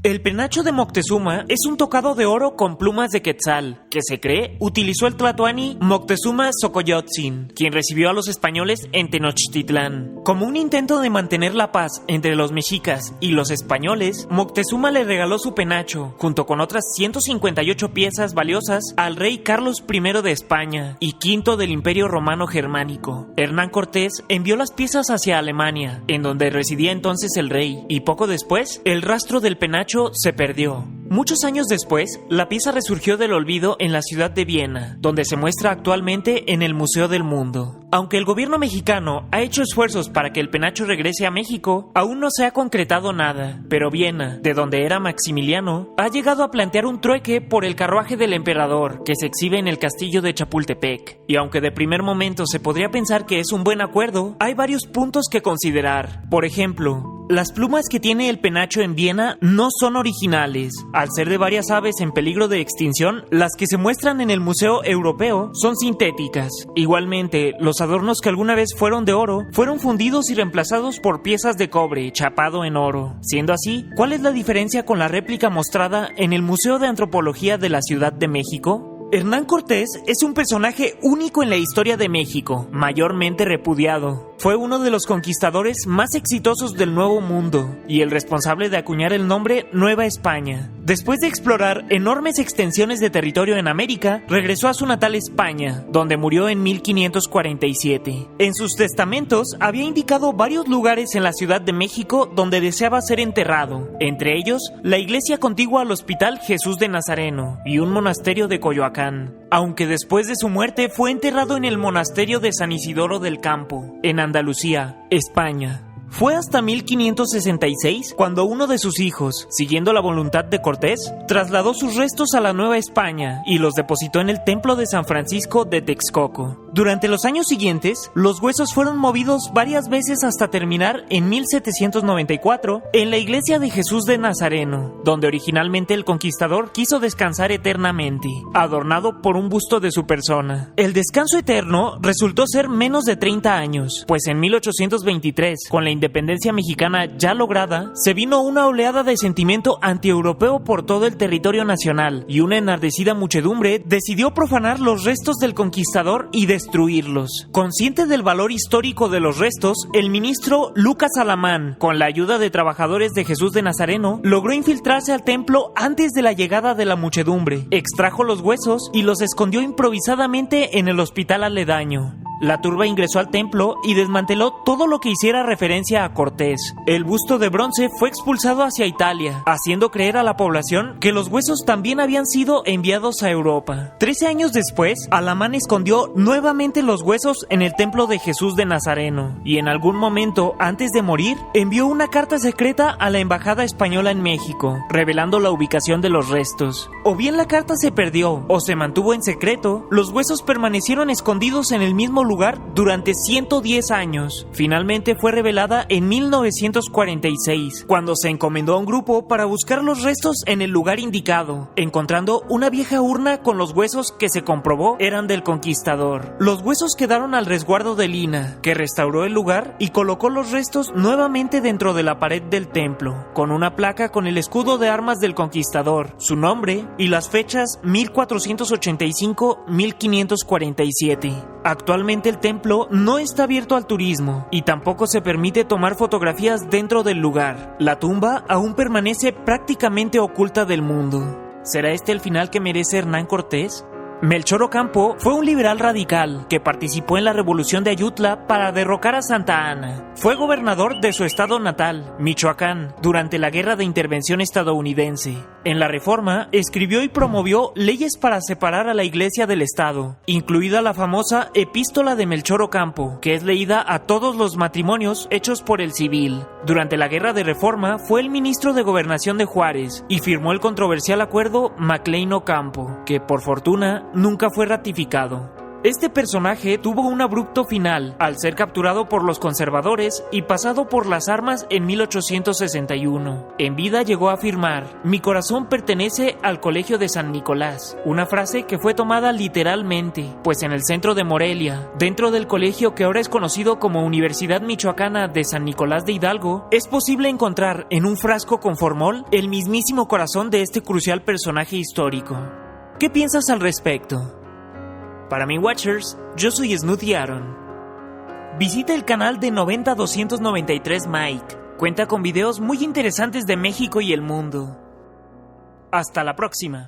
El penacho de Moctezuma es un tocado de oro con plumas de quetzal, que se cree utilizó el tlatoani Moctezuma Xocoyotzin, quien recibió a los españoles en Tenochtitlán. Como un intento de mantener la paz entre los mexicas y los españoles, Moctezuma le regaló su penacho, junto con otras 158 piezas valiosas, al rey Carlos I de España y V del Imperio Romano Germánico. Hernán Cortés envió las piezas hacia Alemania, en donde residía entonces el rey, y poco después, el rastro del penacho se perdió. Muchos años después, la pieza resurgió del olvido en la ciudad de Viena, donde se muestra actualmente en el Museo del Mundo. Aunque el gobierno mexicano ha hecho esfuerzos para que el penacho regrese a México, aún no se ha concretado nada, pero Viena, de donde era Maximiliano, ha llegado a plantear un trueque por el carruaje del emperador, que se exhibe en el castillo de Chapultepec. Y aunque de primer momento se podría pensar que es un buen acuerdo, hay varios puntos que considerar. Por ejemplo, las plumas que tiene el penacho en Viena no son originales. Al ser de varias aves en peligro de extinción, las que se muestran en el Museo Europeo son sintéticas. Igualmente, los adornos que alguna vez fueron de oro fueron fundidos y reemplazados por piezas de cobre chapado en oro. Siendo así, ¿cuál es la diferencia con la réplica mostrada en el Museo de Antropología de la Ciudad de México? Hernán Cortés es un personaje único en la historia de México, mayormente repudiado. Fue uno de los conquistadores más exitosos del Nuevo Mundo y el responsable de acuñar el nombre Nueva España. Después de explorar enormes extensiones de territorio en América, regresó a su natal España, donde murió en 1547. En sus testamentos había indicado varios lugares en la Ciudad de México donde deseaba ser enterrado, entre ellos la iglesia contigua al Hospital Jesús de Nazareno y un monasterio de Coyoacán, aunque después de su muerte fue enterrado en el monasterio de San Isidoro del Campo, en Andalucía, España. Fue hasta 1566 cuando uno de sus hijos, siguiendo la voluntad de Cortés, trasladó sus restos a la Nueva España y los depositó en el templo de San Francisco de Texcoco. Durante los años siguientes, los huesos fueron movidos varias veces hasta terminar en 1794 en la iglesia de Jesús de Nazareno, donde originalmente el conquistador quiso descansar eternamente, adornado por un busto de su persona. El descanso eterno resultó ser menos de 30 años, pues en 1823, con la independencia mexicana ya lograda, se vino una oleada de sentimiento antieuropeo por todo el territorio nacional y una enardecida muchedumbre decidió profanar los restos del conquistador y destruirlos. Consciente del valor histórico de los restos, el ministro Lucas Alamán, con la ayuda de trabajadores de Jesús de Nazareno, logró infiltrarse al templo antes de la llegada de la muchedumbre, extrajo los huesos y los escondió improvisadamente en el hospital aledaño. La turba ingresó al templo y desmanteló todo lo que hiciera referencia a Cortés. El busto de bronce fue expulsado hacia Italia, haciendo creer a la población que los huesos también habían sido enviados a Europa. 13 años después, Alamán escondió nuevamente los huesos en el templo de Jesús de Nazareno, y en algún momento antes de morir, envió una carta secreta a la embajada española en México, revelando la ubicación de los restos. O bien la carta se perdió, o se mantuvo en secreto, los huesos permanecieron escondidos en el mismo lugar durante 110 años. Finalmente fue revelada en 1946, cuando se encomendó a un grupo para buscar los restos en el lugar indicado, encontrando una vieja urna con los huesos que se comprobó eran del conquistador. Los huesos quedaron al resguardo de Lina, que restauró el lugar y colocó los restos nuevamente dentro de la pared del templo, con una placa con el escudo de armas del conquistador, su nombre y las fechas 1485-1547. Actualmente el templo no está abierto al turismo y tampoco se permite tomar fotografías dentro del lugar. La tumba aún permanece prácticamente oculta del mundo. ¿Será este el final que merece Hernán Cortés? Melchor Ocampo fue un liberal radical que participó en la revolución de Ayutla para derrocar a Santa Anna. Fue gobernador de su estado natal, Michoacán, durante la Guerra de Intervención estadounidense. En la Reforma, escribió y promovió leyes para separar a la Iglesia del Estado, incluida la famosa Epístola de Melchor Ocampo, que es leída a todos los matrimonios hechos por el civil. Durante la Guerra de Reforma, fue el ministro de Gobernación de Juárez y firmó el controversial acuerdo McLean-Ocampo, que por fortuna nunca fue ratificado. Este personaje tuvo un abrupto final al ser capturado por los conservadores y pasado por las armas en 1861. En vida llegó a afirmar: "Mi corazón pertenece al Colegio de San Nicolás", una frase que fue tomada literalmente, pues en el centro de Morelia, dentro del colegio que ahora es conocido como Universidad Michoacana de San Nicolás de Hidalgo, es posible encontrar en un frasco con formol el mismísimo corazón de este crucial personaje histórico. ¿Qué piensas al respecto? Para mi Watchers, yo soy Snooty Aaron. Visita el canal de 90293 Mike. Cuenta con videos muy interesantes de México y el mundo. Hasta la próxima.